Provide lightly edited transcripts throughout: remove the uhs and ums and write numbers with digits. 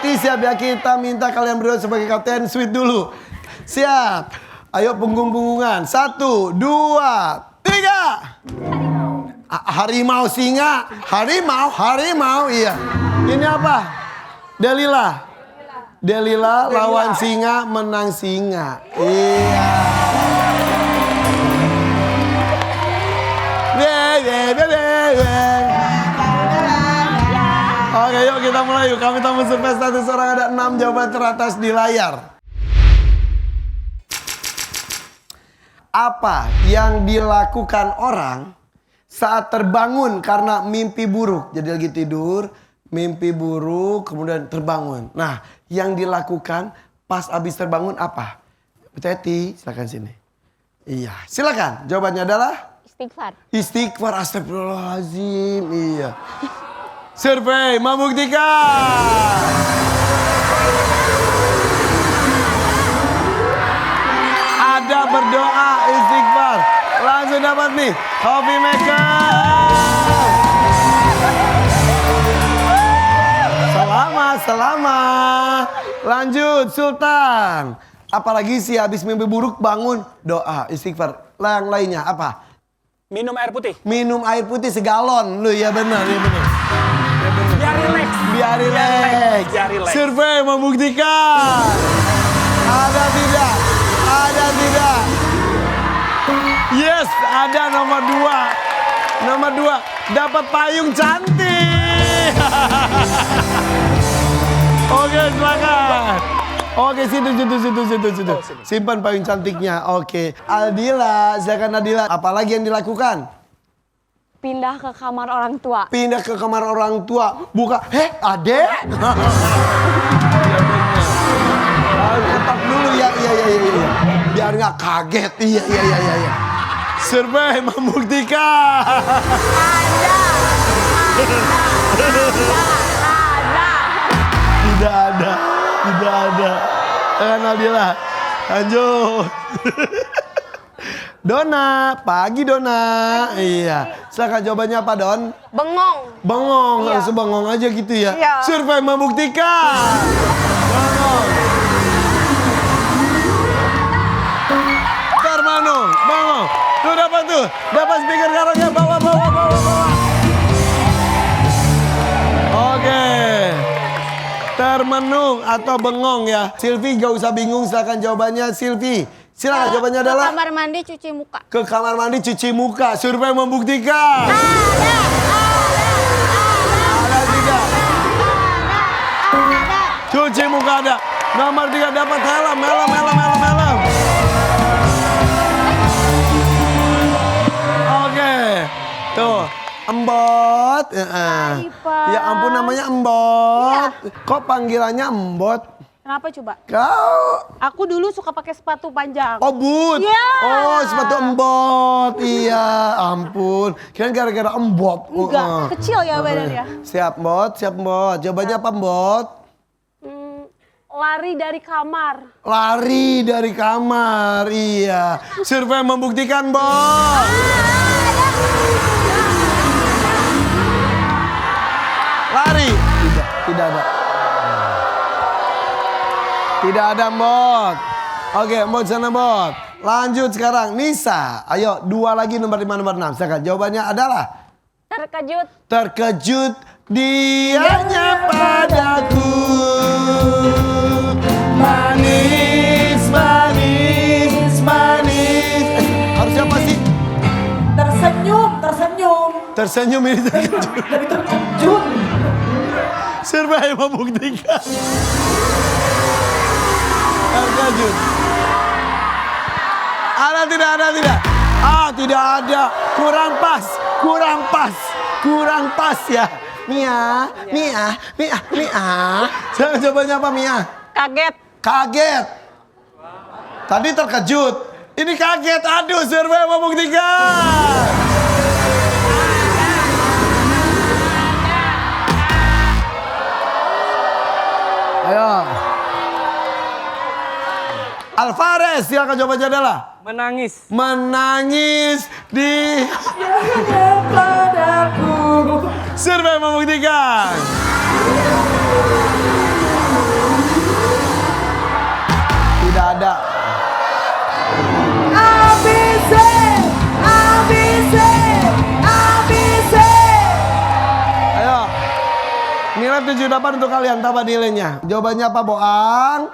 Teti siap ya, kita minta kalian berdua sebagai kapten sweet dulu. Siap. Ayo punggung-punggungan. 1, 2, 3. Harimau singa. Harimau. Iya. Ini apa? Delila lawan singa, menang singa. Iya. Oke, yuk kita mulai yuk. Kami tamu survei status orang, ada 6 jawaban teratas di layar. Apa yang dilakukan orang saat terbangun karena mimpi buruk? Jadi lagi tidur, mimpi buruk, kemudian terbangun. Nah, yang dilakukan pas abis terbangun apa? Teti, silakan sini. Iya, silakan. Jawabannya adalah? Istighfar, astagfirullahaladzim. Iya. Survei membuktikan. Ada berdoa, istighfar. Langsung dapat nih, coffee maker. Selamat. Lanjut, Sultan. Apalagi sih habis mimpi buruk bangun, doa, istighfar. Yang lainnya apa? Minum air putih. Minum air putih segalon. Lu ya benar, ya benar. Biar relax. Survei membuktikan. Ada tidak? Yes, ada nomor 2. Nomor 2 dapat payung cantik. Oke, silakan. Oke, situ. Simpan payung cantiknya. Oke. Aldila, silakan Aldila. Apalagi yang dilakukan? Pindah ke kamar orang tua. Pindah ke kamar orang tua. Buka. Adek? Ketok dulu ya. Iya. Biar nggak kaget. Iya. Survei membuktikan. Tidak ada. Nadila. Lanjut. Dona, pagi Dona. Iya. Silakan jawabannya apa, Don? Bengong. Iya. Langsung bengong aja gitu ya. Iya. Survei membuktikan. Bengong. Bengong. Tuh dapat tuh. Dapat speaker karangnya. Bawa. Oke. Termenung atau bengong ya. Silvi gak usah bingung, silakan jawabannya Silvi. Silakan jawabannya adalah? Ke kamar mandi cuci muka. Ke kamar mandi cuci muka. Survei membuktikan. Ada tidak? Cuci muka ada. Nomor 3 dapat helm. Oke. Tuh. Embot. Ya ampun, namanya Embot. Kok panggilannya Embot? Kenapa coba? Kau. Aku dulu suka pakai sepatu panjang. Oh, boot. Iya. Oh, sepatu Embot. Iya, ampun. Kirain gara-gara Embot. Enggak, kecil ya badannya. Siap, Mbot. Jawabannya apa, Mbot? Lari dari kamar. Lari dari kamar, iya. Survei membuktikan, Mbot. Lari. Tidak ada. Tidak ada, Mbot. Oke, Mbot sana, Mbot. Lanjut sekarang, Nisa. Ayo, 2 lagi nomor 5, nomor 6. Silakan. Jawabannya adalah? Terkejut dianya padaku. Manis. Harusnya apa sih? Tersenyum ini terkejut. Survei membuktikan. Terkejut. Ada tidak? Tidak ada. Kurang pas ya. Mia. Jawabannya apa, Mia? Kaget. Tadi terkejut. Ini kaget. Aduh, survei membuktikan. Ayo. Alvarez, silakan jawabannya adalah? Menangis di padaku. Survei membuktikan. Tidak ada. ABC, ABC, ABC. Ayo. Nilai 78 untuk kalian, tambah nilainya. Jawabannya apa, Boang?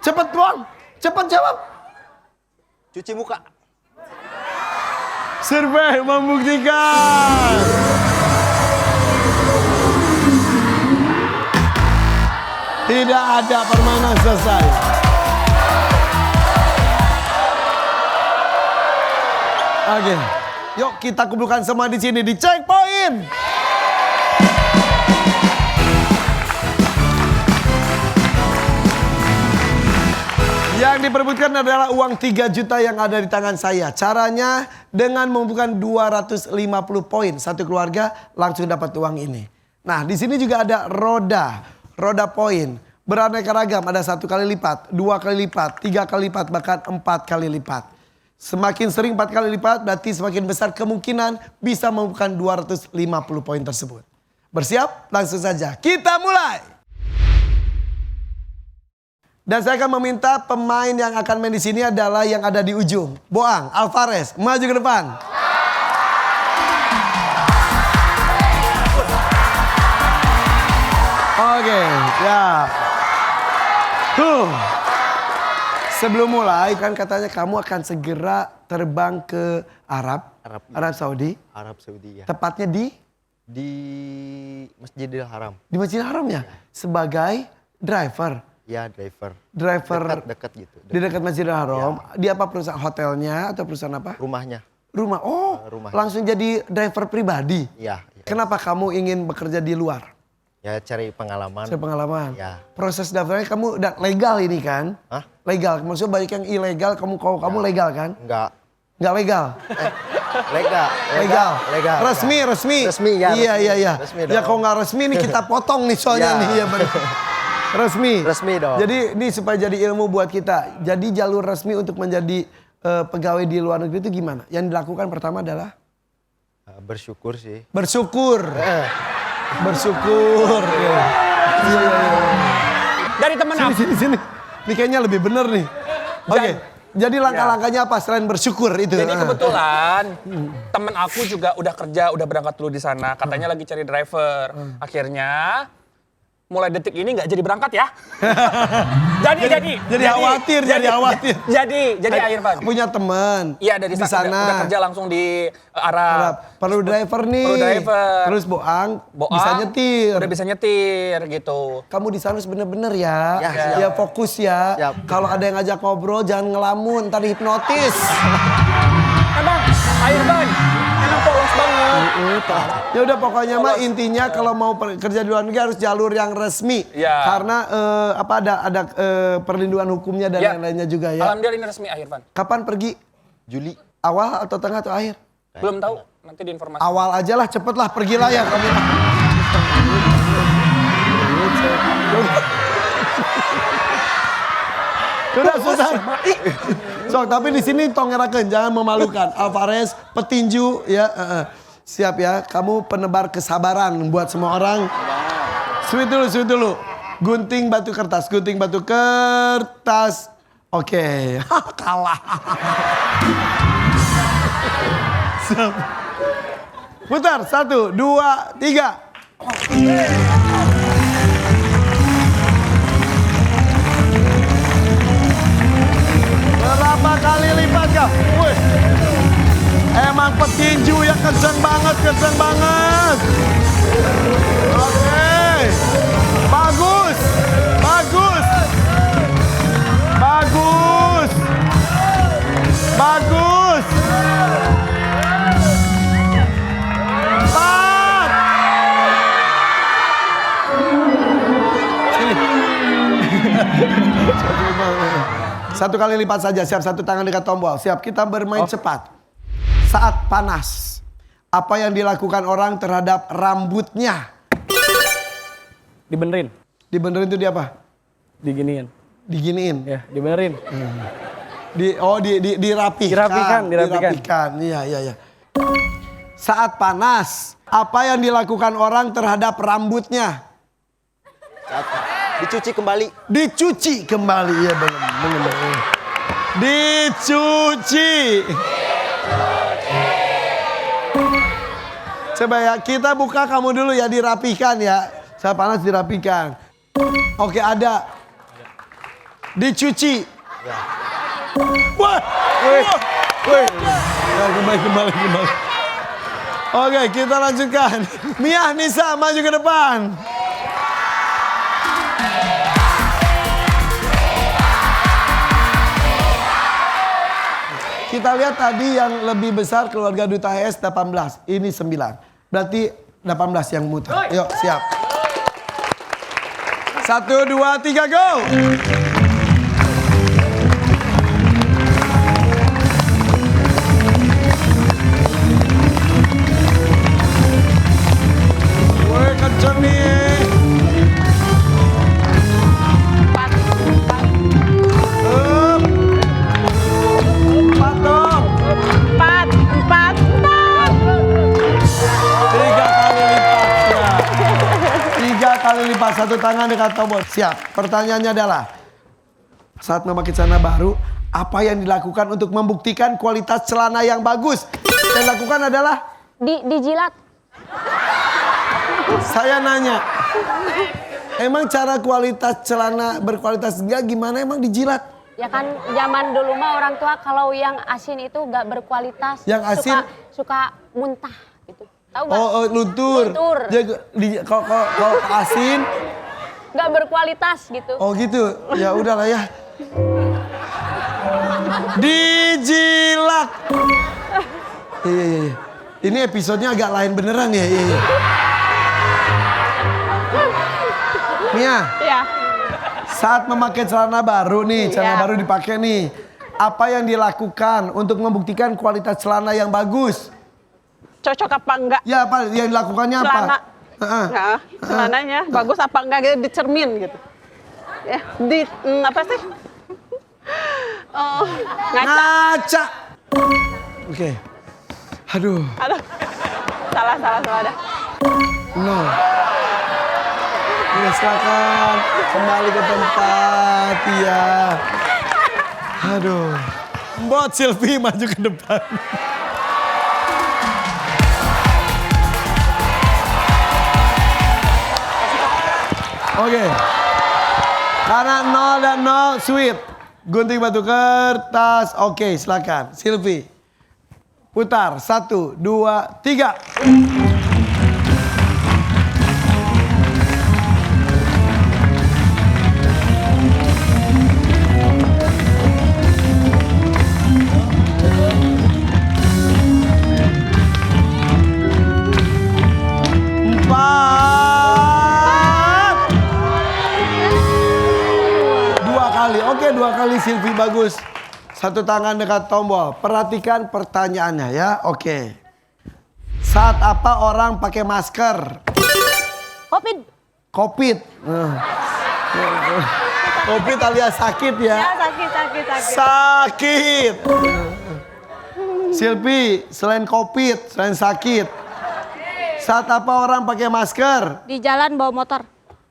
Cepet, Boang. Cepet jawab. Cuci muka. Survei membuktikan. Tidak ada, permainan selesai. Oke. Yuk kita kumpulkan semua di sini di checkpoint. Yang diperebutkan adalah uang 3 juta yang ada di tangan saya. Caranya dengan mengumpulkan 250 poin. Satu keluarga langsung dapat uang ini. Nah, di sini juga ada roda. Roda poin. Beraneka ragam, ada 1 kali lipat, 2 kali lipat, 3 kali lipat, bahkan 4 kali lipat. Semakin sering 4 kali lipat, berarti semakin besar kemungkinan bisa mengumpulkan 250 poin tersebut. Bersiap? Langsung saja. Kita mulai! Dan saya akan meminta pemain yang akan main di sini adalah yang ada di ujung. Boang, Alvarez, maju ke depan. Oke, ya. Sebelum mulai kan katanya kamu akan segera terbang ke Arab Saudi. Arab Saudi ya. Tepatnya Di Masjidil Haram. di Masjidil Haram ya. Sebagai driver. Ya, driver. Dekat gitu. Di dekat Masjidil Haram. Di apa perusahaan hotelnya atau perusahaan apa? Rumahnya. Rumah. Oh, Rumah. langsung jadi driver pribadi. Ya. Kenapa kamu ingin bekerja di luar? Ya cari pengalaman. Saya pengalaman. Ya. Proses daftarnya kamu udah legal ini kan? Hah? Legal. Maksudnya banyak yang ilegal. Kamu legal kan? Enggak. Nggak legal. Legal. Resmi. Resmi, ya, Iya. resmi Ya dong. kalau nggak resmi nih kita potong nih soalnya Ya. nih. Ya benar. Resmi dong. Jadi ini supaya jadi ilmu buat kita. Jadi jalur resmi untuk menjadi pegawai di luar negeri itu gimana? Yang dilakukan pertama adalah? Bersyukur sih. Bersyukur. Bersyukur. Iya. Dari temen aku. Sini. Ini kayaknya lebih bener nih. Oke. Jadi langkah-langkahnya apa selain bersyukur itu? Jadi kebetulan temen aku juga udah kerja, udah berangkat dulu di sana. Katanya lagi cari driver. Akhirnya mulai detik ini nggak jadi berangkat ya. Jadi khawatir. Jadi Irfan. Punya teman. Iya dari di sana. Udah kerja langsung di Arab. Perlu driver nih. Perlu driver. Terus Boang bisa nyetir. Udah bisa nyetir gitu. Kamu di sana harus bener-bener ya. Ya, siap. Ya fokus ya. Siap. Kalau ada yang ngajak ngobrol jangan ngelamun, ntar hipnotis. Emang Irfan, emang polos banget. Ya udah pokoknya mah intinya kalau mau kerja di luar negeri harus jalur yang resmi. Ya. Karena ada perlindungan hukumnya dan lain-lainnya juga ya. Alhamdulillah ini resmi Irfan. Kapan pergi? Juli. Awal atau tengah atau akhir? Belum tahu, nanti diinformasi. Awal aja lah, cepet lah pergilah ya kamu. Sudah. Sok, tapi di sini tongerakeun, jangan memalukan. Alvarez, petinju ya. Siap ya, kamu penebar kesabaran buat semua orang. Sweet dulu. Gunting batu kertas. Oke, kalah. Siap. Putar, 1, 2, 3. Berapa kali lipat kah? Wih. Emang petinju ya kenceng banget. Oke. Bagus. Empat. Sini. Satu kali lipat saja, siap, satu tangan dekat tombol. Siap, kita bermain cepat. Saat panas, apa yang dilakukan orang terhadap rambutnya? Dibenerin. Dibenerin itu dia apa? Diginiin. Diginiin. Ya, dibenerin. Dirapikan. Dirapikan. Iya. Saat panas, apa yang dilakukan orang terhadap rambutnya? Dicuci kembali. Dicuci kembali. Iya benar. Dicuci. Coba ya, kita buka kamu dulu ya, dirapikan ya. Saya panas dirapikan. Oke, ada. Dicuci. Wah. Wah. Ya, kembali. Oke, kita lanjutkan. Mia, Nisa, maju ke depan. Kita lihat tadi yang lebih besar keluarga Duta HS 18. Ini 9. Berarti 18 yang muter. Yuk, siap. 1, 2, 3, go! Woi, kenceng nih. Empat dong. 4. 3 kali lipat ya. 3 kali lipat, satu tangan dekat tombol. Siap. Pertanyaannya adalah, saat memakai celana baru, apa yang dilakukan untuk membuktikan kualitas celana yang bagus? Yang dilakukan adalah, Dijilat. saya nanya, emang cara kualitas celana berkualitas gimana, emang dijilat? Ya kan zaman dulu mah orang tua kalau yang asin itu nggak berkualitas. Yang asin? Suka muntah gitu. Tahu nggak? Oh, luntur. Luntur. Kalau asin, Nggak berkualitas gitu. oh gitu. Ya udahlah ya. Dijilat. Iya. Ini episodenya agak lain beneran ya. Iya. Mia, Ya. saat memakai celana baru nih, celana Iya. baru dipakai nih. Apa yang dilakukan untuk membuktikan kualitas celana yang bagus? Cocok apa enggak? Ya apa yang dilakukannya apa? Celana. Heeh. Nah, celananya bagus apa enggak gitu, dicermin gitu. Ya, apa sih? Oh, ngaca. Ngaca. Oke. Aduh, Aduh. Salah dah. no. Ya, silakan kembali ke tempat ya. Aduh. Mbot Silvi maju ke depan. Oke. Karena 0 dan 0 sweet. Gunting batu kertas. Oke, silakan. Silvi. Putar. 1, 2, 3. Oke, 2 kali Silvi bagus. Satu tangan dekat tombol. Perhatikan pertanyaannya ya. Oke. Saat apa orang pakai masker? Covid. Covid. Covid alias sakit ya. Ya, sakit. Sakit. Silvi, selain Covid, selain sakit. Saat apa orang pakai masker? Di jalan bawa motor.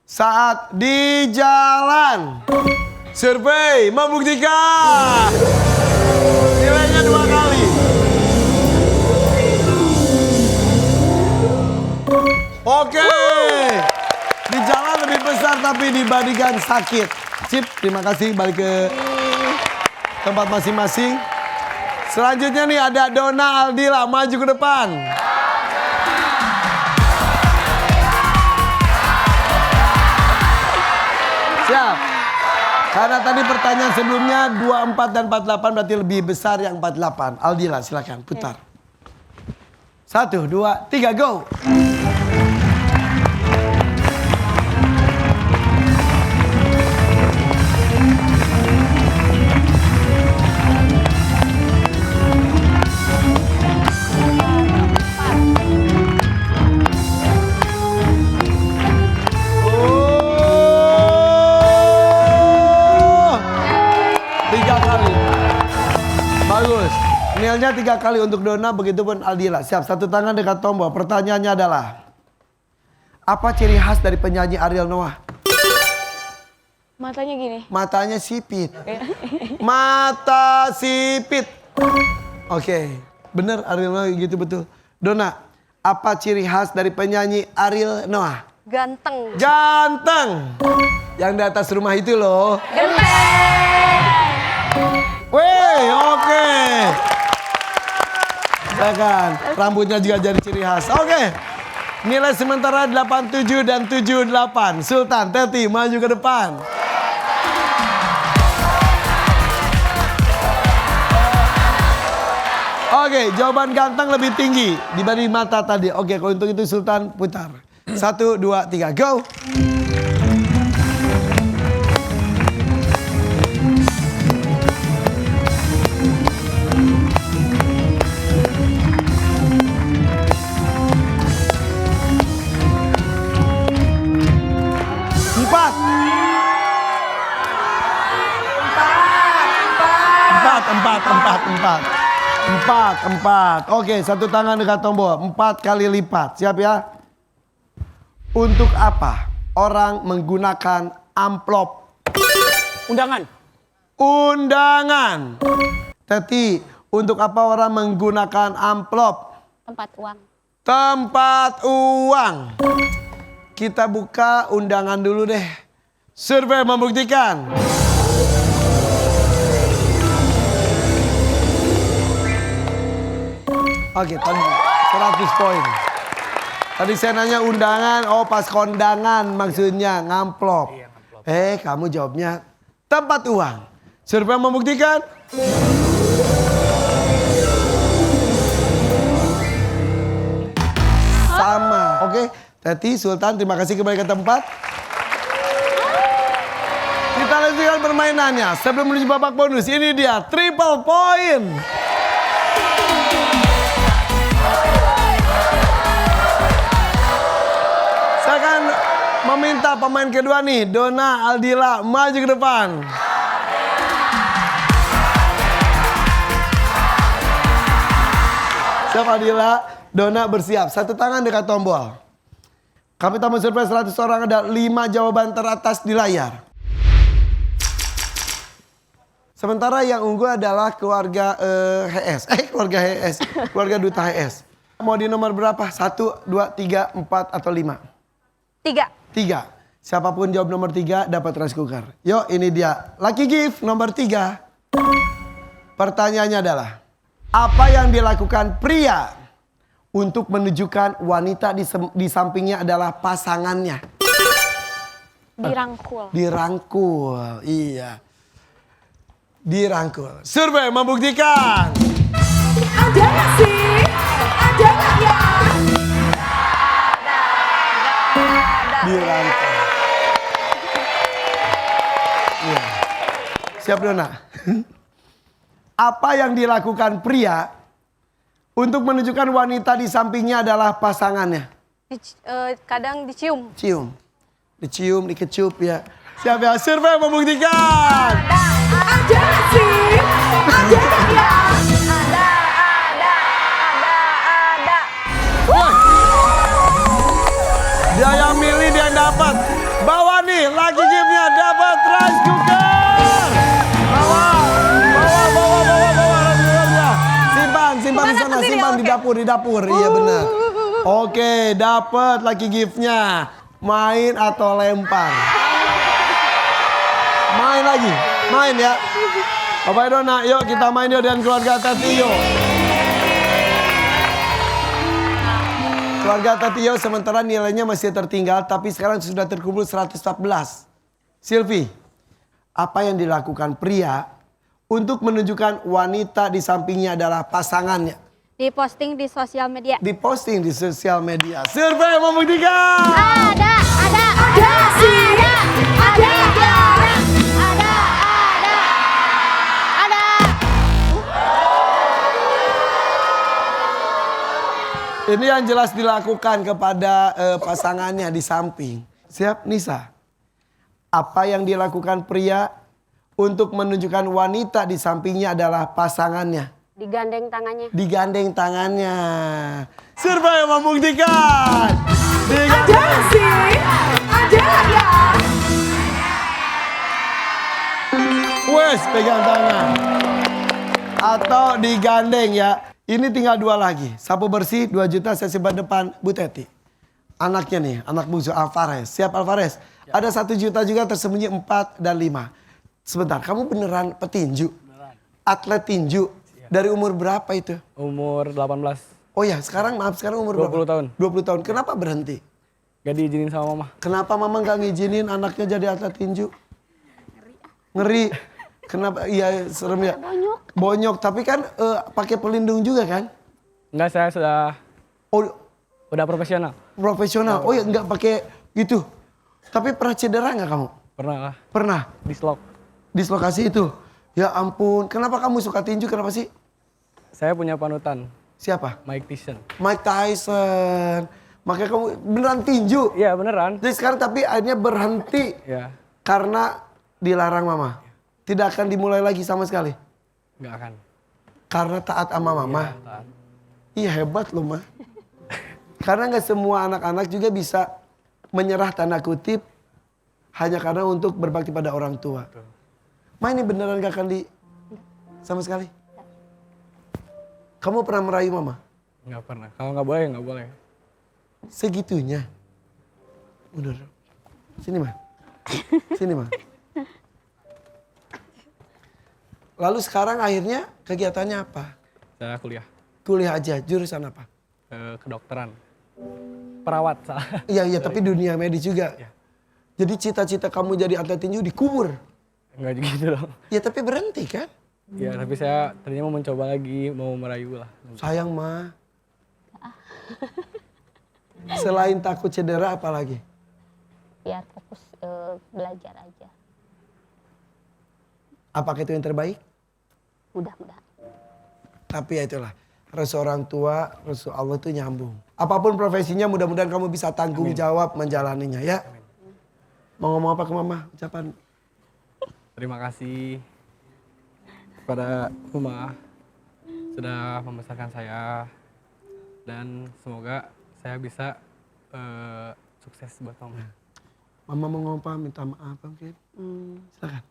Saat di jalan. Survei membuktikan. Nilainya 2 kali. Oke. Di jalan lebih besar tapi dibandingkan sakit. Sip, terima kasih, balik ke tempat masing-masing. Selanjutnya nih ada Dona Aldila, maju ke depan. Siap. Karena tadi pertanyaan sebelumnya 24 dan 48 berarti lebih besar yang 48. Aldila silakan putar. 1, 2, 3, go. Bagus. Nilainya 3 kali untuk Dona, begitupun Aldila. Siap, satu tangan dekat tombol. Pertanyaannya adalah, apa ciri khas dari penyanyi Ariel Noah? Matanya gini. Matanya sipit. Mata sipit. Oke, bener Ariel Noah gitu betul. Dona, apa ciri khas dari penyanyi Ariel Noah? Ganteng. Ganteng. Yang di atas rumah itu loh. Genteng. Weh, oke. Silakan. Rambutnya juga jadi ciri khas. Oke. Nilai sementara 87 dan 78. Sultan, Teti, maju ke depan. Oke, jawaban ganteng lebih tinggi dibanding mata tadi. Oke, kalau untuk itu Sultan putar. 1, 2, 3, go. Empat. Oke, satu tangan dekat tombol. 4 kali lipat. Siap ya? Untuk apa orang menggunakan amplop? Undangan. Undangan. Teti, untuk apa orang menggunakan amplop? Tempat uang. Tempat uang. Kita buka undangan dulu deh. Survei membuktikan. Oke, tadi 100 poin. Tadi saya nanya undangan, oh pas kondangan maksudnya ngamplop. Kamu jawabnya tempat uang. Survei membuktikan. Sama, oke. Teti, Sultan, terima kasih kembali ke tempat. Kita lanjutkan permainannya. Sebelum menuju babak bonus, ini dia triple point. Saya akan meminta pemain kedua nih, Dona, Aldila, maju ke depan. Siap Aldila, Dona bersiap. Satu tangan dekat tombol. Kami tamu survei 100 orang, ada 5 jawaban teratas di layar. Sementara yang unggul adalah keluarga keluarga Duta HS. Mau di nomor berapa? 1, 2, 3, 4 atau 5? 3. 3. Siapapun jawab nomor 3 dapat rice cooker. Yuk, ini dia. Lucky gift nomor 3. Pertanyaannya adalah, apa yang dilakukan pria untuk menunjukkan wanita di sampingnya adalah pasangannya? Dirangkul. Dirangkul, iya. Dirangkul. Survei membuktikan. Ada nggak sih? Ada nggak ya? Dirangkul. Iya. Siap Dona? Apa yang dilakukan pria untuk menunjukkan wanita di sampingnya adalah pasangannya? Kadang dicium. Cium. Dicium, dikecup ya. Siap ya? Survei membuktikan. Ada nggak sih? Ada nggak ya? Dia yang milih, dia yang dapat. Bawa nih, lagi giftnya dapat rice cooker. Bawa. Simpan di sana, simpan di dapur. Iya benar. Oke, dapat lagi giftnya. Main atau lempar? Main lagi, main ya. Bapak Dona, yuk kita main yuk dengan keluarga Teti yuk. Keluarga Teti yuk, sementara nilainya masih tertinggal, tapi sekarang sudah terkumpul 114. Silvi, apa yang dilakukan pria untuk menunjukkan wanita di sampingnya adalah pasangannya? Diposting di sosial media. Diposting di sosial media. Survei membuktikan. Ada sih? Ada ya? Ini yang jelas dilakukan kepada pasangannya di samping. Siap, Nisa? Apa yang dilakukan pria untuk menunjukkan wanita di sampingnya adalah pasangannya? Digandeng tangannya. Digandeng tangannya. Survei membuktikan. Ada nggak sih? Ada nggak ya? Wes, pegang tangan. Atau digandeng ya. Ini tinggal 2 lagi. Sapu bersih 2 juta saya simpan depan Bu Teti. Anaknya nih, anak bungsu Alvarez. Siap Alvarez? Ada 1 juta juga tersembunyi 4 dan 5. Sebentar, kamu beneran petinju? Beneran. Atlet tinju? Dari umur berapa itu? Umur 18. Oh ya, sekarang umur 20 berapa? tahun. 20 tahun. Kenapa berhenti? Gak diizinin sama mama. Kenapa mama nggak ngizinin anaknya jadi atlet tinju? Ngeri. Kenapa? Iya serem ya. Bonyok. Tapi kan pakai pelindung juga kan? Enggak, saya sudah Oh profesional. profesional. Oh ya nggak pakai gitu. Tapi pernah cedera nggak kamu? Pernah lah. Pernah. Dislok. Dislokasi itu. Ya ampun. Kenapa kamu suka tinju? Kenapa sih? Saya punya panutan. Siapa? Mike Tyson. Mike Tyson. Makanya kamu beneran tinju. Iya beneran. Jadi sekarang tapi akhirnya berhenti Iya. karena dilarang mama. Tidak akan dimulai lagi sama sekali. Nggak akan. Karena taat sama mama. Tahan. Iya hebat loh ma. Karena nggak semua anak-anak juga bisa menyerah tanda kutip hanya karena untuk berbakti pada orang tua. Ma ini beneran gak akan di sama sekali. Kamu pernah merayu mama? Nggak pernah. Kalau nggak boleh, nggak boleh. Segitunya. Bener. Sini ma. Sini ma. Lalu sekarang akhirnya kegiatannya apa? Saya kuliah. Kuliah aja, jurusan apa? Kedokteran. Perawat salah. Iya, tapi dunia medis juga. Iya. Jadi cita-cita kamu jadi atlet tinju dikubur. Enggak gitu dong. Ya tapi berhenti kan? Ya tapi saya tadinya mau mencoba lagi, mau merayu lah. Sayang ma. Selain takut cedera apa lagi? Biar fokus belajar aja. Apakah itu yang terbaik? Mudah-mudahan. Tapi ya itulah. Restu orang tua, restu Allah itu nyambung. Apapun profesinya mudah-mudahan kamu bisa tanggung jawab menjalaninya ya. Mau ngomong apa ke mama? Ucapan. Terima kasih kepada Mama sudah membesarkan saya dan semoga saya bisa sukses buat kamu. Mama mau ngomong apa? Minta maaf mungkin. Silakan.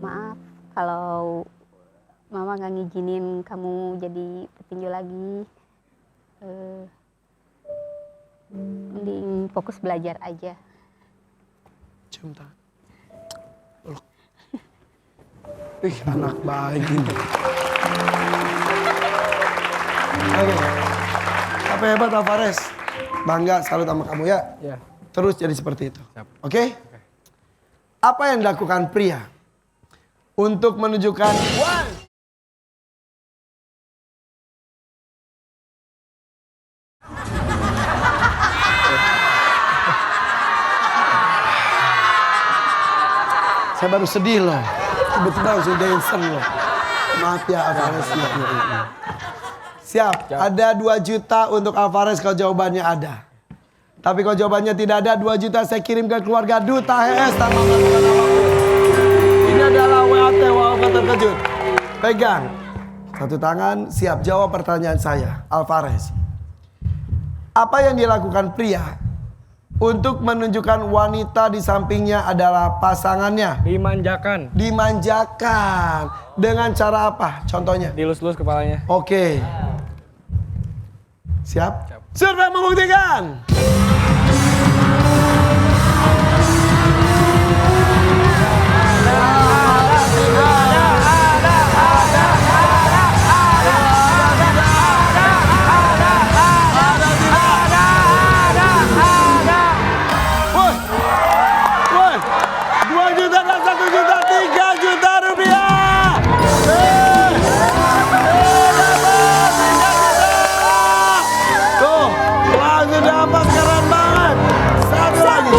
Maaf kalau Mama nggak ngizinin kamu jadi petinju lagi. Mending fokus belajar aja. Cium tangan. Peluk. Ih, anak baik ini. Oke. Apa hebat Alvarez? Bangga salut sama kamu ya. Ya. Terus jadi seperti itu. Siap. Oke? Apa yang dilakukan pria untuk menunjukkan saya baru sedih loh. Tiba-tiba langsung dancing loh. Maaf ya Alvarez. Siap. Ada 2 juta untuk Alvarez kalau jawabannya ada. Tapi kalau jawabannya tidak ada, 2 juta saya kirim ke keluarga Duta HS tanpa bantuan apapun. Ini adalah WAT walaupun terkejut. Pegang. Satu tangan, siap jawab pertanyaan saya. Alvarez. Apa yang dilakukan pria untuk menunjukkan wanita di sampingnya adalah pasangannya? Dimanjakan, Dimanjakan. Dengan cara apa? Contohnya? dilus-lus kepalanya. Oke. Siap? Survei membuktikan. Woi, woi, 2 juta dan 1 juta, 3 juta rupiah. Tuh, langsung dapat, keren banget. Satu lagi.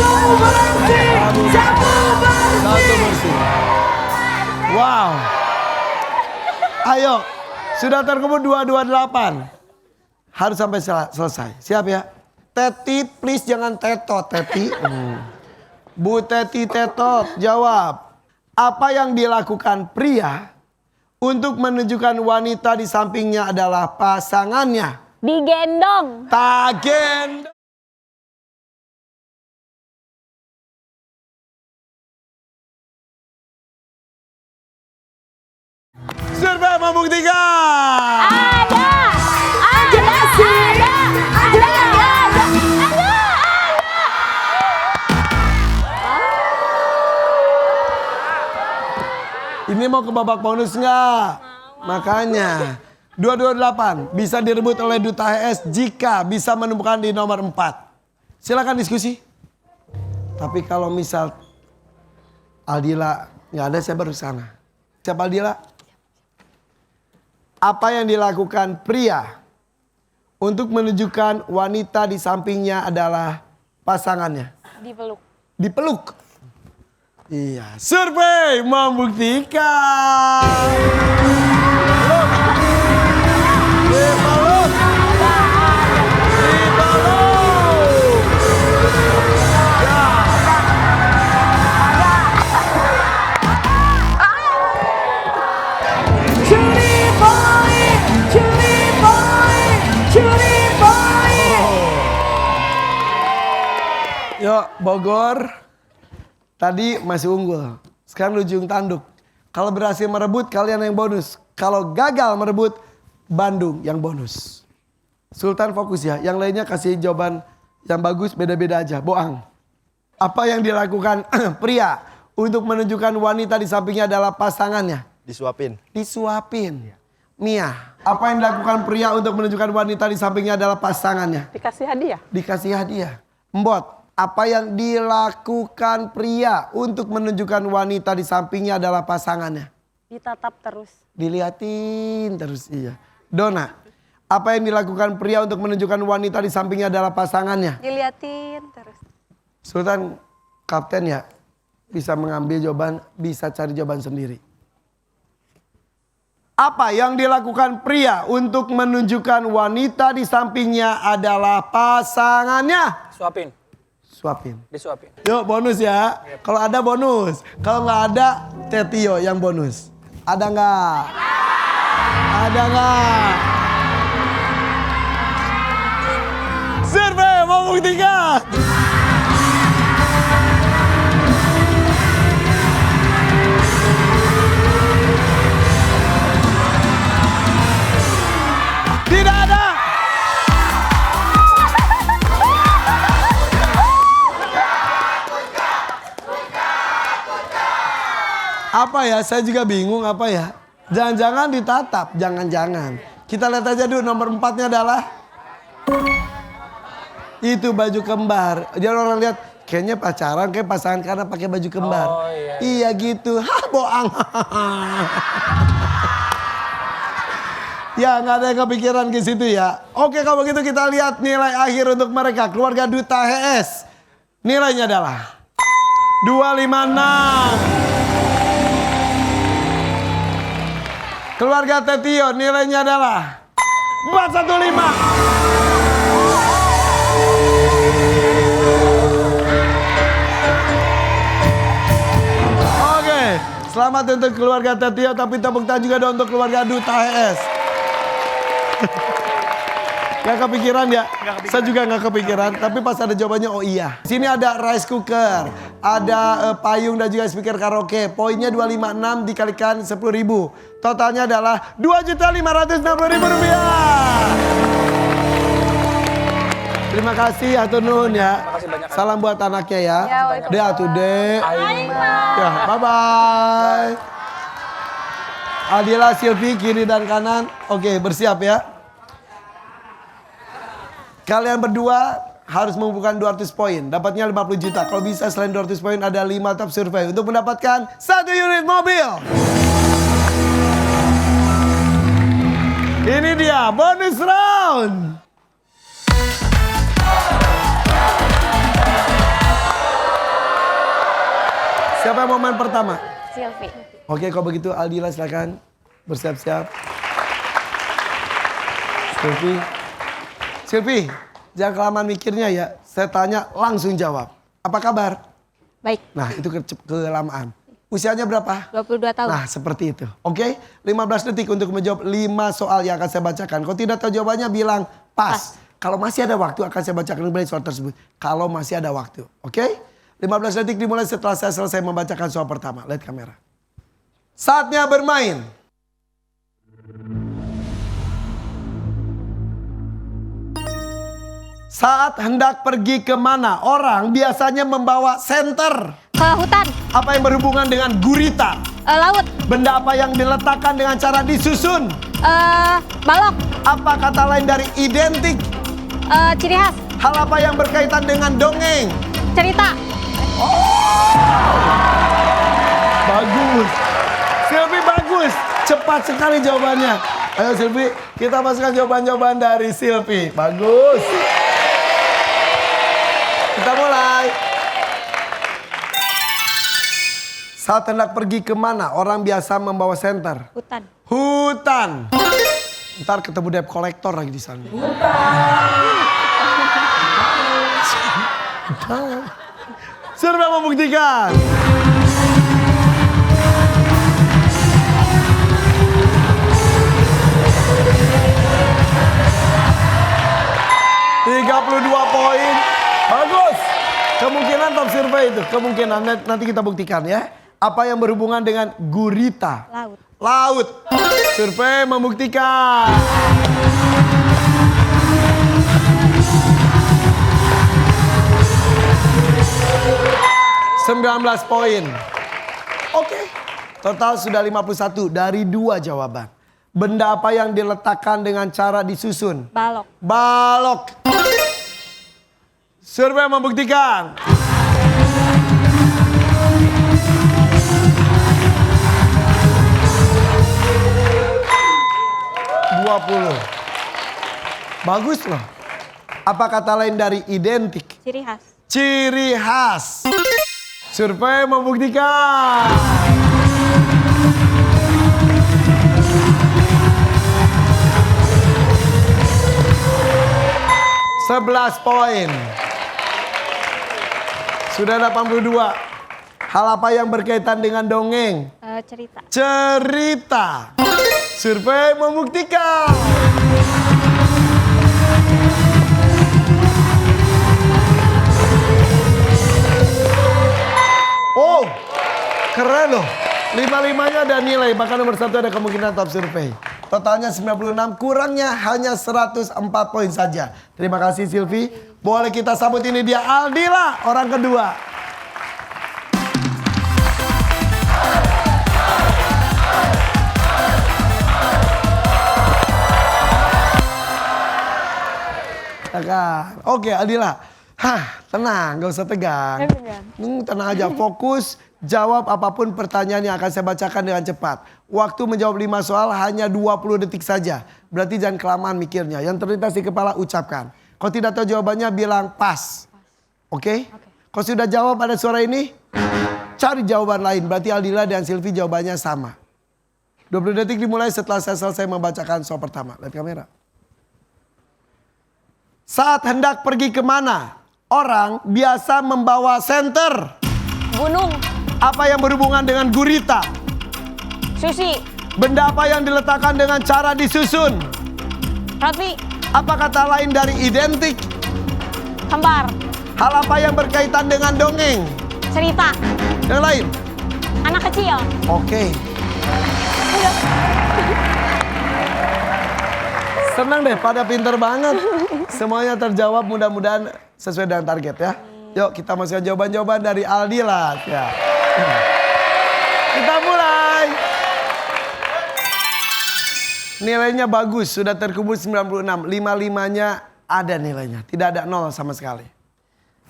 Satu bersih. Wow. Ayo, sudah terkumpul 228. Harus sampai selesai. Siap ya? Teti, please jangan tetot, Teti. Bu Teti tetot, jawab. Apa yang dilakukan pria untuk menunjukkan wanita di sampingnya adalah pasangannya? Digendong. Tagen. membuktikan. Ada sih. Ada. Ini mau ke babak bonus nggak? Makanya 228 bisa direbut oleh Duta HS jika bisa menemukan di nomor 4. Silakan diskusi. Tapi kalau misal Aldila nggak ada, saya baru sana. Siapa Aldila? Apa yang dilakukan pria untuk menunjukkan wanita di sampingnya adalah pasangannya? Dipeluk. Dipeluk. Iya, survei membuktikan. Dipeluk. Curi boy. Yuk, Bogor. Tadi masih unggul. Sekarang ujung tanduk. Kalau berhasil merebut, kalian yang bonus. Kalau gagal merebut, Bandung yang bonus. Sultan fokus ya. Yang lainnya kasih jawaban yang bagus, beda-beda aja. Boang. Apa yang dilakukan pria untuk menunjukkan wanita di sampingnya adalah pasangannya? Disuapin. Disuapin. Mia, apa yang dilakukan pria untuk menunjukkan wanita di sampingnya adalah pasangannya? Dikasih hadiah. Dikasih hadiah. Mbot, apa yang dilakukan pria untuk menunjukkan wanita di sampingnya adalah pasangannya? Ditatap terus. Diliatin terus, iya. Dona, apa yang dilakukan pria untuk menunjukkan wanita di sampingnya adalah pasangannya? Diliatin terus. Sultan, kapten ya, bisa mengambil jawaban, bisa cari jawaban sendiri. Apa yang dilakukan pria untuk menunjukkan wanita di sampingnya adalah pasangannya? Suapin. Suapin. Disuapin. Yuk bonus ya. Kalau ada bonus. Kalau nggak ada, Tetio yang bonus. Ada nggak? Ada nggak? Survei membuktikan. Tidak ada. Apa ya? Saya juga bingung apa ya. Jangan-jangan ditatap, jangan-jangan. Kita lihat aja dulu nomor 4-nya adalah itu baju kembar. Jadi orang lihat kayaknya pacaran, kayak pasangan karena pakai baju kembar. Oh, iya. Iya gitu. Hah, boang. Ya nggak ada yang kepikiran ke situ ya. Oke kalau begitu kita lihat nilai akhir untuk mereka. Keluarga Duta HS. Nilainya adalah 256. Keluarga Tetio nilainya adalah 415. Oke, selamat untuk keluarga Tetio, tapi tepuk tangan juga dong untuk keluarga Duta HS. Gak kepikiran ya? Saya juga gak kepikiran, tapi pas ada jawabannya oh iya. Sini ada rice cooker, ada payung dan juga speaker karaoke. Poinnya 256 dikalikan 10.000. Totalnya adalah Rp2.560.000. Terima kasih Atur Nuhun ya. Salam buat anaknya ya. Dek atuh dek. Ya, bye-bye. Aldila, Silvi, kiri dan kanan. Oke, bersiap ya. Kalian berdua harus mengumpulkan 200 poin. Dapatnya 50 juta. Kalau bisa selain 200 poin ada 5 top survei. Untuk mendapatkan 1 unit mobil. Ini dia bonus round. Siapa yang mau main pertama? Silvi. Oke, kalau begitu Aldila silakan bersiap-siap. Silvi, jangan kelamaan mikirnya ya. Saya tanya langsung jawab. Apa kabar? Baik. Nah, itu kelamaan. Usianya berapa? 22 tahun. Nah, seperti itu. Oke, 15 detik untuk menjawab 5 soal yang akan saya bacakan. Kalau tidak tahu jawabannya bilang pas. Kalau masih ada waktu akan saya bacakan kembali soal tersebut. Kalau masih ada waktu. Oke? 15 detik dimulai setelah saya selesai membacakan soal pertama. Lihat kamera. Saatnya bermain. Saat hendak pergi kemana, orang biasanya membawa senter. Ke hutan. Apa yang berhubungan dengan gurita? Laut. Benda apa yang diletakkan dengan cara disusun? Balok. Apa kata lain dari identik? Ciri khas. Hal apa yang berkaitan dengan dongeng? Cerita. Bagus. Silvi bagus. Cepat sekali jawabannya. Ayo Silvi, kita masukkan jawaban-jawaban dari Silvi. Bagus. Kita mulai. Saat hendak pergi kemana, orang biasa membawa senter? Hutan. Hutan. Ntar ketemu debt collector lagi di sana. Survei membuktikan. Poin. Bagus. Kemungkinan top survei itu. Kemungkinan nanti kita buktikan ya. Apa yang berhubungan dengan gurita? Laut. Laut. Survei membuktikan. (19 poin). Oke. Total sudah 51 dari 2 jawaban. Benda apa yang diletakkan dengan cara disusun? Balok. Balok. Survei membuktikan. Bagus loh. Apa kata lain dari identik? Ciri khas. Ciri khas. Survei membuktikan. (11 poin). Sudah 82. Hal apa yang berkaitan dengan dongeng? Cerita. Cerita. Survei membuktikan. Oh, keren loh. 5-5-nya ada nilai, bahkan nomor 1 ada kemungkinan top survei. Totalnya 96, kurangnya hanya 104 poin saja. Terima kasih Silvi. Boleh kita sambut, ini dia Aldila, orang kedua. Tegang. Oke Aldila. Tenang, gak usah tegang. Tenang aja, fokus. Jawab apapun pertanyaan yang akan saya bacakan dengan cepat. Waktu menjawab 5 soal hanya 20 detik saja. Berarti jangan kelamaan mikirnya. Yang terlintas di kepala ucapkan. Kalau tidak tahu jawabannya bilang pas. Oke? Kalau sudah jawab ada suara ini, cari jawaban lain. Berarti Aldila dan Silvi jawabannya sama. 20 detik dimulai setelah saya selesai membacakan soal pertama. Lihat kamera. Saat hendak pergi kemana, orang biasa membawa senter. Gunung. Apa yang berhubungan dengan gurita? Sushi. Benda apa yang diletakkan dengan cara disusun? Roti. Apa kata lain dari identik? Kembar. Hal apa yang berkaitan dengan dongeng? Cerita. Yang lain? Anak kecil. Oke. Senang deh, pada pinter banget. Semuanya terjawab, mudah-mudahan sesuai dengan target ya. Yuk kita masukkan jawaban-jawaban dari Aldila. Ya. Kita mulai. Nilainya bagus, sudah terkumpul 96. 5-5-nya ada nilainya, tidak ada 0 sama sekali.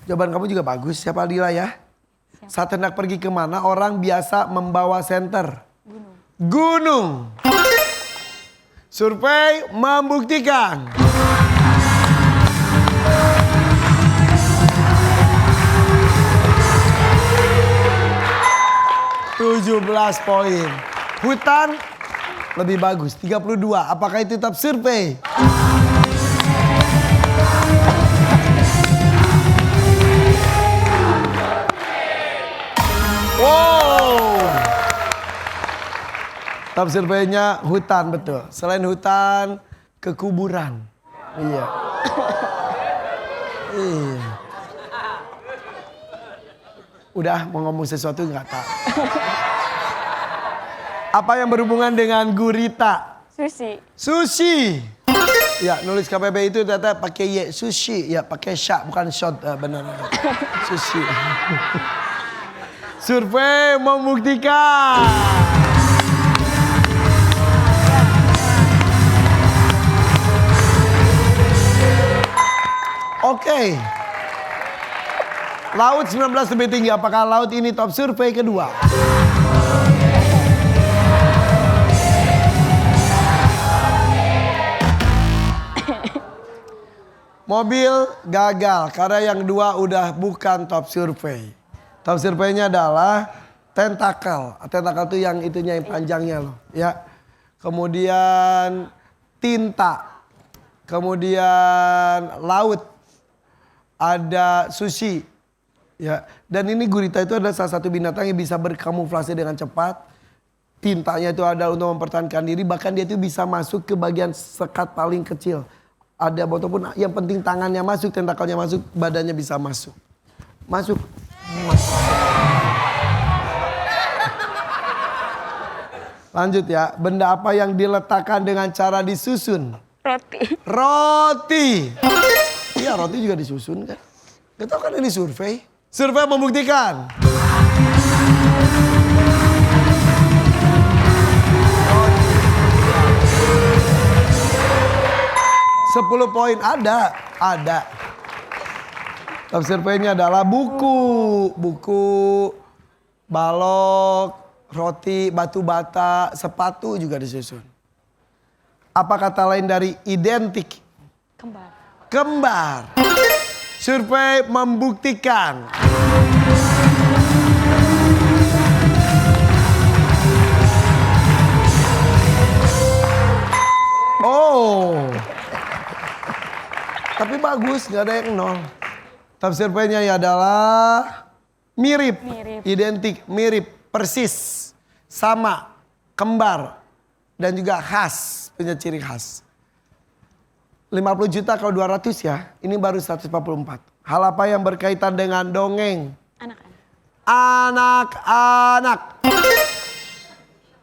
Jawaban kamu juga bagus, siapa Aldila ya? Saat hendak pergi kemana, orang biasa membawa senter? Gunung. Survei membuktikan. (17 poin). Hutan lebih bagus, 32. Apakah itu top survei? Wow. Top surveinya hutan, betul. Selain hutan, kekuburan. Iya. Iya. Udah mau ngomong sesuatu nggak tahu. Apa yang berhubungan dengan gurita? Sushi. Sushi. Ya, nulis KBB itu ternyata pakai Y, sushi. Ya, pakai syak, bukan shot. Benar. Sushi. Survei membuktikan. Oke. Laut 19 lebih tinggi. Apakah laut ini top survei kedua? Mobil gagal karena yang dua udah bukan top survei. Top surveinya adalah tentakel. Tentakel itu yang itunya yang panjangnya loh, ya. Kemudian tinta. Kemudian laut. Ada sushi. Ya, dan ini gurita itu adalah salah satu binatang yang bisa berkamuflase dengan cepat. Tintanya itu ada untuk mempertahankan diri, bahkan dia itu bisa masuk ke bagian sekat paling kecil. Ada ataupun yang penting tangannya masuk, tentakelnya masuk, badannya bisa masuk. Masuk. Lanjut ya, benda apa yang diletakkan dengan cara disusun? Roti. Roti. Iya, roti juga disusun kan. Gak tau kan ini survei. Survei membuktikan. Sepuluh poin ada. Top surveinya adalah buku, balok, roti, batu bata, sepatu juga disusun. Apa kata lain dari identik? Kembar. Survei membuktikan. Oh. Tapi bagus, nggak ada yang nol. Top surveinya ya adalah mirip, identik, mirip, persis, sama, kembar, dan juga khas, punya ciri khas. 50 juta kalau 200 ya, ini baru 144. Hal apa yang berkaitan dengan dongeng? Anak-anak.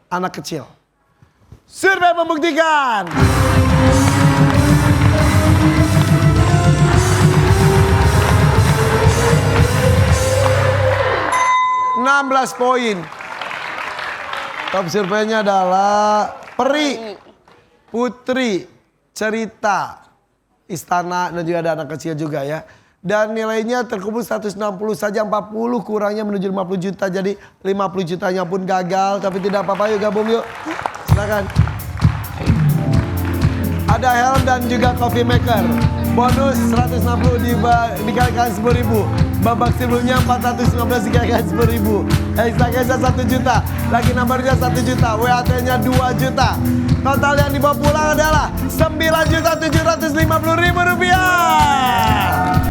Anak kecil. Survei membuktikan. 16 poin. Top surveinya adalah peri, putri, cerita, istana, dan juga ada anak kecil juga ya. Dan nilainya terkumpul 160 saja, 40 kurangnya menuju 50 juta. Jadi 50 jutanya pun gagal, tapi tidak apa-apa, yuk gabung yuk. Silakan. Ada helm dan juga coffee maker. Bonus 160 dikalikan 10.000. Babak sebelumnya 415 dikalikan 10.000. Extra cash 1 juta. Lagi nomornya 1 juta. WAT-nya 2 juta. Total yang dibawa pulang adalah 9.750.000 rupiah.